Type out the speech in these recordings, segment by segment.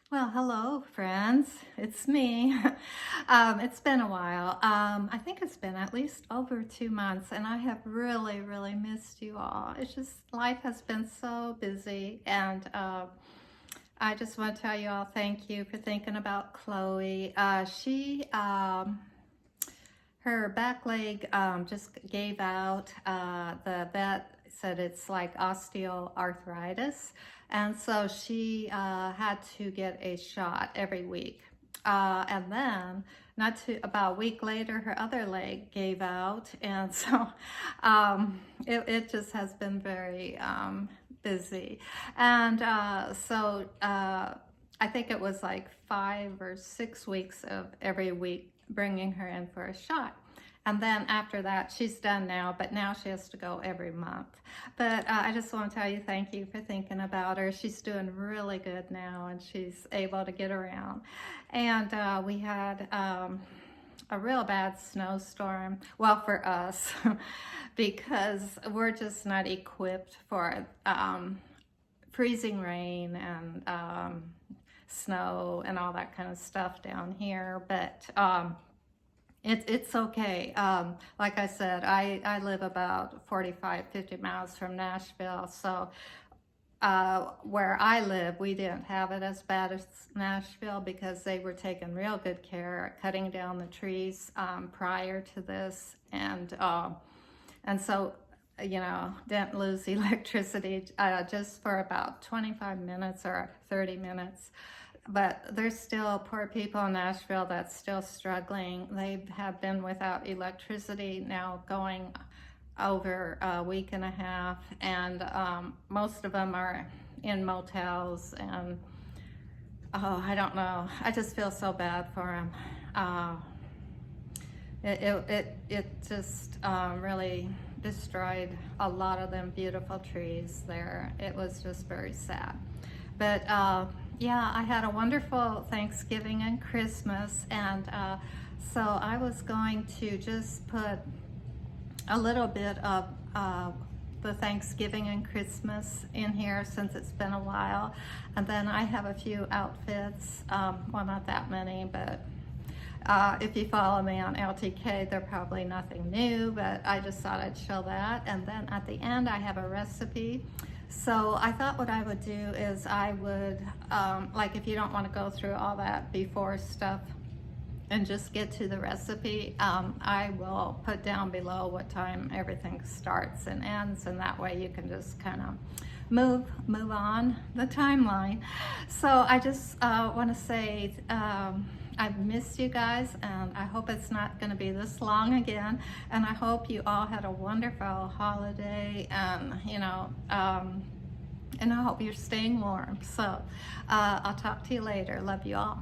Well, hello, friends. It's me. It's been a while. I think it's been at least over 2 months, and I have really, really missed you all. It's just life has been so busy, and I just want to tell you all thank you for thinking about Chloe. Her back leg just gave out. The vet said it's like osteoarthritis. And so she had to get a shot every week. And then, about a week later, her other leg gave out. And so it just has been very busy. And I think it was like 5 or 6 weeks of every week bringing her in for a shot. And then after that, she's done now, but now she has to go every month. But I just want to tell you thank you for thinking about her. She's doing really good now, and she's able to get around. And we had a real bad snowstorm, well, for us, because we're just not equipped for freezing rain and snow and all that kind of stuff down here. But it's okay. Like I said, I live about 45-50 miles from Nashville, so where I live, we didn't have it as bad as Nashville because they were taking real good care at cutting down the trees prior to this, and so didn't lose electricity just for about 25 minutes or 30 minutes. But there's still poor people in Nashville that's still struggling. They have been without electricity now going over a week and a half, and most of them are in motels, and I don't know. I just feel so bad for them. It just really destroyed a lot of them beautiful trees there. It was just very sad. But yeah, I had a wonderful Thanksgiving and Christmas, and so I was going to just put a little bit of the Thanksgiving and Christmas in here since it's been a while. And then I have a few outfits, well, not that many, but if you follow me on LTK, they're probably nothing new, but I just thought I'd show that. And then at the end, I have a recipe. So I thought what I would do is I would, like if you don't want to go through all that before stuff and just get to the recipe, I will put down below what time everything starts and ends, and that way you can just kind of move on the timeline. So I just want to say I've missed you guys, and I hope it's not going to be this long again, and I hope you all had a wonderful holiday, and and I hope you're staying warm. So I'll talk to you later. Love you all.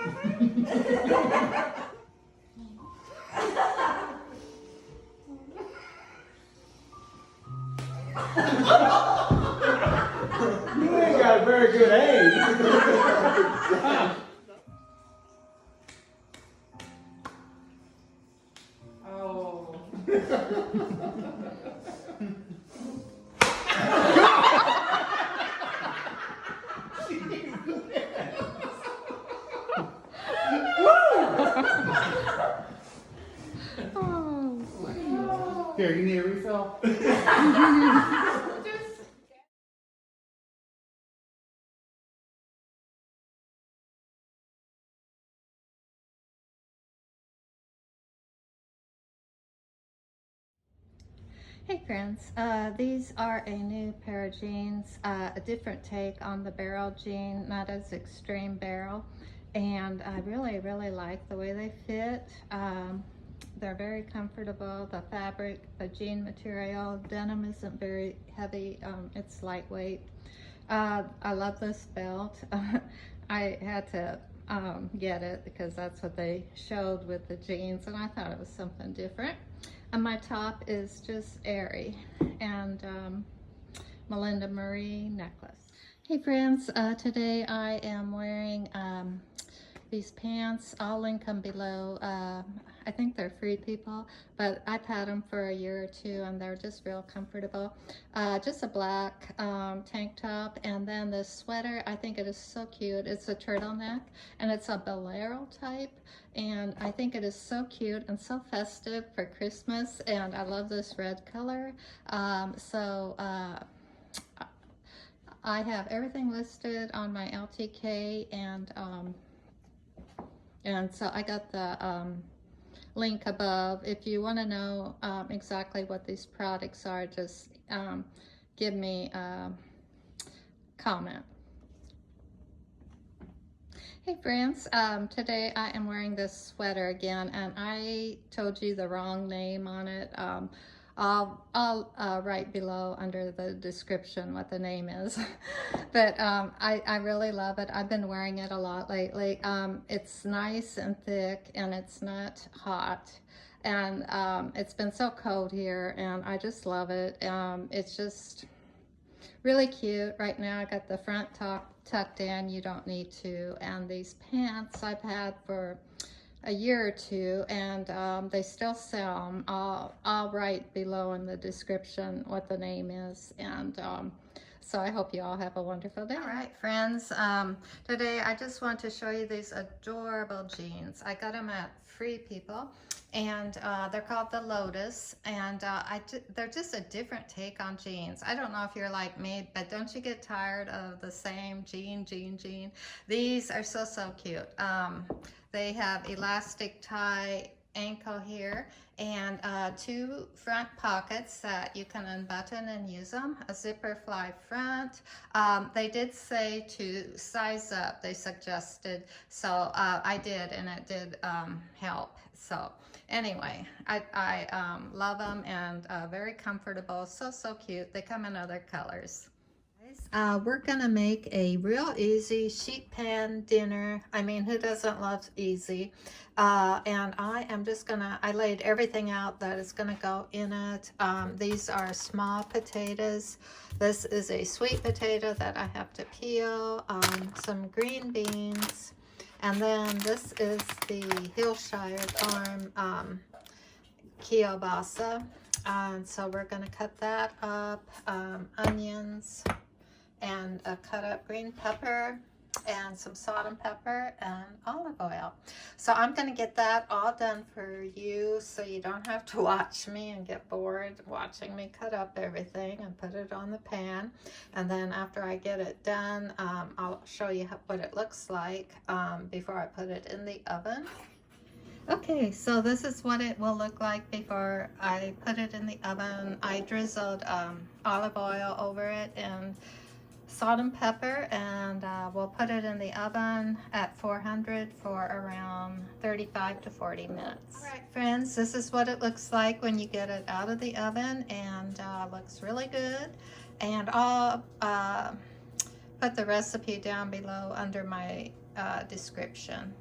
You ain't got very good aim. Oh. Here, you need a refill? Hey friends, these are a new pair of jeans, a different take on the barrel jean, not as extreme barrel, and I really like the way they fit. They're very comfortable. The fabric, the jean material, denim isn't very heavy, it's lightweight. I love this belt. I had to get it because that's what they showed with the jeans, and I thought it was something different. And my top is just airy, and Melinda Marie necklace. Hey friends, today I am wearing these pants. I'll link them below. I think they're Free People, but I've had them for a year or two and they're just real comfortable. Just a black tank top, and then this sweater, I think it is so cute. It's a turtleneck and it's a bolero type, and I think it is so cute and so festive for Christmas, and I love this red color. I have everything listed on my LTK, and so I got the link above. If you want to know exactly what these products are, just give me a comment. Hey friends, today I am wearing this sweater again, and I told you the wrong name on it. I'll write below under the description what the name is. But I really love it. I've been wearing it a lot lately. It's nice and thick, and it's not hot. And it's been so cold here, and I just love it. It's just really cute. Right now I got the front tucked in. You don't need to. And these pants I've had for a year or two, and they still sell them. I'll write below in the description what the name is, and so I hope you all have a wonderful day. All right, friends, today I just want to show you these adorable jeans. I got them at Free People, and they're called the Lotus, and they're just a different take on jeans. I don't know if you're like me, but don't you get tired of the same jean? These are so cute. They have elastic tie ankle here, and two front pockets that you can unbutton and use them, a zipper fly front. They did say to size up, they suggested, so I did, and it did help. So anyway, I love them, and very comfortable, so cute. They come in other colors. We're gonna make a real easy sheet pan dinner. I mean, who doesn't love easy? And I laid everything out that is gonna go in it. These are small potatoes. This is a sweet potato that I have to peel, some green beans, and then this is the Hillshire Farm Kielbasa. And so we're gonna cut that up, onions, and a cut up green pepper, and some salt and pepper, and olive oil. So I'm going to get that all done for you, so you don't have to watch me and get bored watching me cut up everything and put it on the pan. And then after I get it done, I'll show you what it looks like before I put it in the oven. Okay, so this is what it will look like before I put it in the oven. I drizzled olive oil over it and salt and pepper, and we'll put it in the oven at 400 for around 35 to 40 minutes. All right, friends, this is what it looks like when you get it out of the oven, and looks really good. And I'll put the recipe down below under my description.